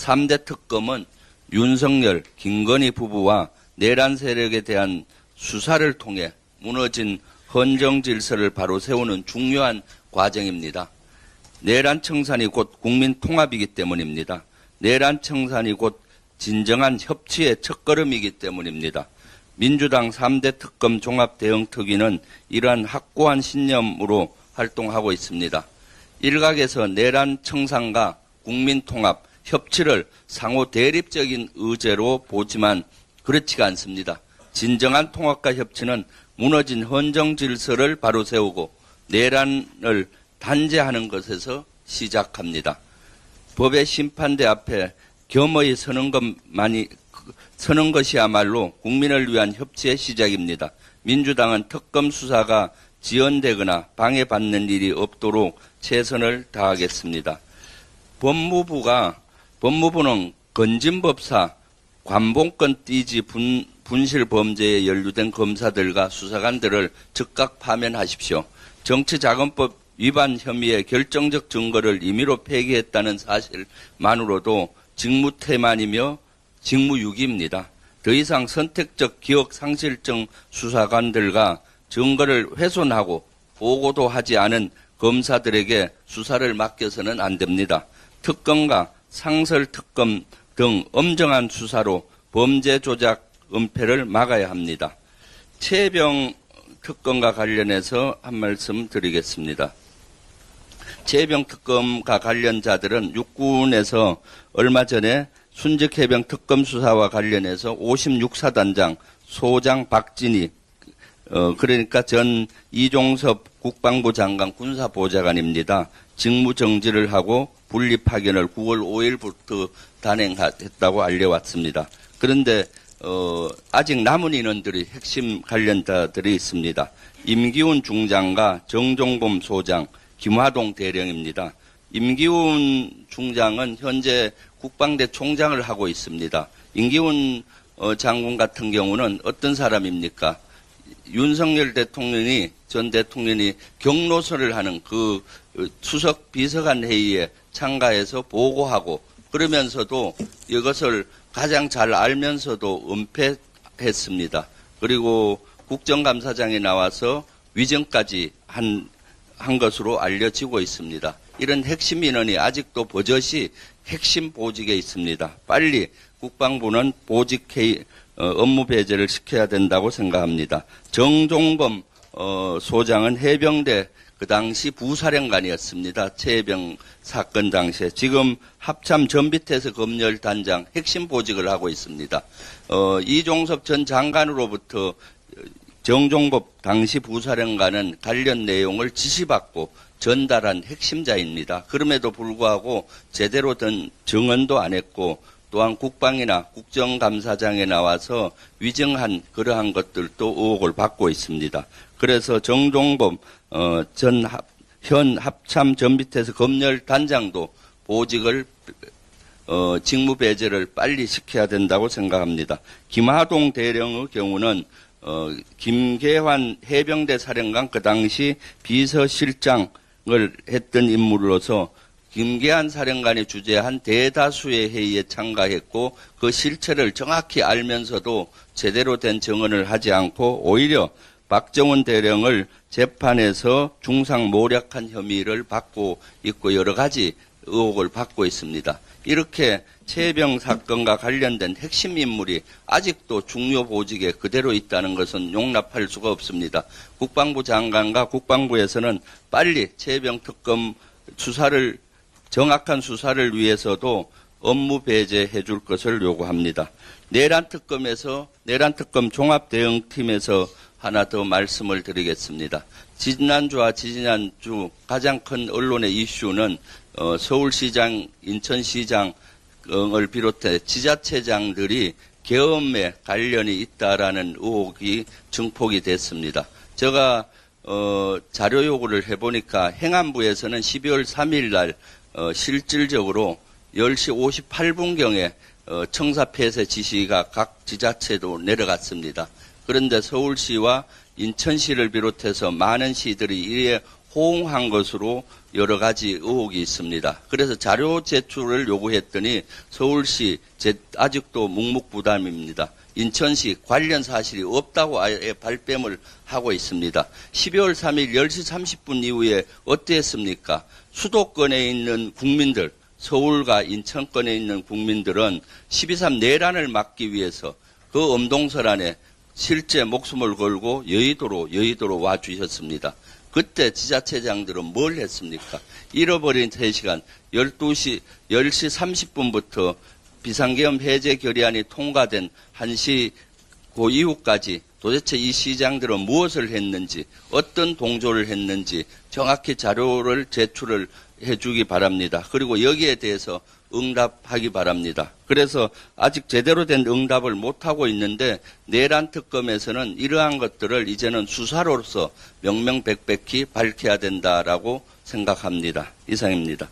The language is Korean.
3대 특검은 윤석열, 김건희 부부와 내란 세력에 대한 수사를 통해 무너진 헌정 질서를 바로 세우는 중요한 과정입니다. 내란 청산이 곧 국민 통합이기 때문입니다. 내란 청산이 곧 진정한 협치의 첫걸음이기 때문입니다. 민주당 3대 특검 종합대응특위는 이러한 확고한 신념으로 활동하고 있습니다. 일각에서 내란 청산과 국민 통합, 협치를 상호 대립적인 의제로 보지만 그렇지가 않습니다. 진정한 통합과 협치는 무너진 헌정 질서를 바로 세우고 내란을 단죄하는 것에서 시작합니다. 법의 심판대 앞에 겸허히 서는 것이야말로 국민을 위한 협치의 시작입니다. 민주당은 특검 수사가 지연되거나 방해받는 일이 없도록 최선을 다하겠습니다. 법무부는 건진법사, 관봉권 띠지 분실 범죄에 연루된 검사들과 수사관들을 즉각 파면하십시오. 정치자금법 위반 혐의의 결정적 증거를 임의로 폐기했다는 사실만으로도 직무태만이며 직무유기입니다. 더 이상 선택적 기억상실증 수사관들과 증거를 훼손하고 보고도 하지 않은 검사들에게 수사를 맡겨서는 안 됩니다. 특검과 상설특검 등 엄정한 수사로 범죄 조작 은폐를 막아야 합니다. 최병 특검과 관련해서 한 말씀 드리겠습니다. 최병 특검과 관련자들은 육군에서 얼마 전에 순직해병 특검 수사와 관련해서 56사단장 소장 박진희 그러니까 전 이종섭 국방부 장관 군사보좌관입니다. 직무정지를 하고 분리파견을 9월 5일부터 단행했다고 알려왔습니다. 그런데 아직 남은 인원들이 핵심 관련자들이 있습니다. 임기훈 중장과 정종범 소장, 김화동 대령입니다. 임기훈 중장은 현재 국방대 총장을 하고 있습니다. 임기훈 장군 같은 경우는 어떤 사람입니까? 윤석열 전 대통령이 경로선을 하는 그 수석 비서관 회의에 참가해서 보고하고 그러면서도 이것을 가장 잘 알면서도 은폐했습니다. 그리고 국정감사장에 나와서 위증까지 한 것으로 알려지고 있습니다. 이런 핵심 인원이 아직도 버젓이 핵심 보직에 있습니다. 빨리 국방부는 보직 업무 배제를 시켜야 된다고 생각합니다. 정종범 소장은 해병대 그 당시 부사령관이었습니다. 최해병 사건 당시에. 지금 합참 전비태세 검열단장 핵심 보직을 하고 있습니다. 이종섭 전 장관으로부터 정종법 당시 부사령관은 관련 내용을 지시받고 전달한 핵심자입니다. 그럼에도 불구하고 제대로 된 증언도 안 했고 또한 국방이나 국정감사장에 나와서 위증한 그러한 것들도 의혹을 받고 있습니다. 그래서 정종범 현 합참 전비태세 검열단장도 보직을 직무 배제를 빨리 시켜야 된다고 생각합니다. 김하동 대령의 경우는 김계환 해병대 사령관 그 당시 비서실장을 했던 인물로서 김계환 사령관이 주재한 대다수의 회의에 참가했고 그 실체를 정확히 알면서도 제대로 된 증언을 하지 않고 오히려 박정훈 대령을 재판에서 중상 모략한 혐의를 받고 있고 여러 가지 의혹을 받고 있습니다. 이렇게 최해병 사건과 관련된 핵심 인물이 아직도 중요 보직에 그대로 있다는 것은 용납할 수가 없습니다. 국방부 장관과 국방부에서는 빨리 최해병 특검 정확한 수사를 위해서도 업무 배제해 줄 것을 요구합니다. 내란 특검 종합대응팀에서 하나 더 말씀을 드리겠습니다. 지난주와 지지난주 가장 큰 언론의 이슈는 서울시장, 인천시장을 비롯해 지자체장들이 계엄에 관련이 있다라는 의혹이 증폭이 됐습니다. 제가 자료 요구를 해보니까 행안부에서는 12월 3일 날 실질적으로 10시 58분경에 청사 폐쇄 지시가 각 지자체도 내려갔습니다. 그런데 서울시와 인천시를 비롯해서 많은 시들이 이에 호응한 것으로 여러 가지 의혹이 있습니다. 그래서 자료 제출을 요구했더니 서울시 아직도 묵묵부담입니다. 인천시 관련 사실이 없다고 아예 발뺌을 하고 있습니다. 12월 3일 10시 30분 이후에 어땠습니까? 수도권에 있는 국민들, 서울과 인천권에 있는 국민들은 12.3 내란을 막기 위해서 그 엄동설 안에 실제 목숨을 걸고 여의도로 와주셨습니다. 그때 지자체장들은 뭘 했습니까? 잃어버린 3시간 10시 30분부터 비상계엄 해제 결의안이 통과된 1시 그 이후까지 도대체 이 시장들은 무엇을 했는지, 어떤 동조를 했는지 정확히 자료를 제출을 해주기 바랍니다. 그리고 여기에 대해서 응답하기 바랍니다. 그래서 아직 제대로 된 응답을 못하고 있는데 내란 특검에서는 이러한 것들을 이제는 수사로서 명명백백히 밝혀야 된다라고 생각합니다. 이상입니다.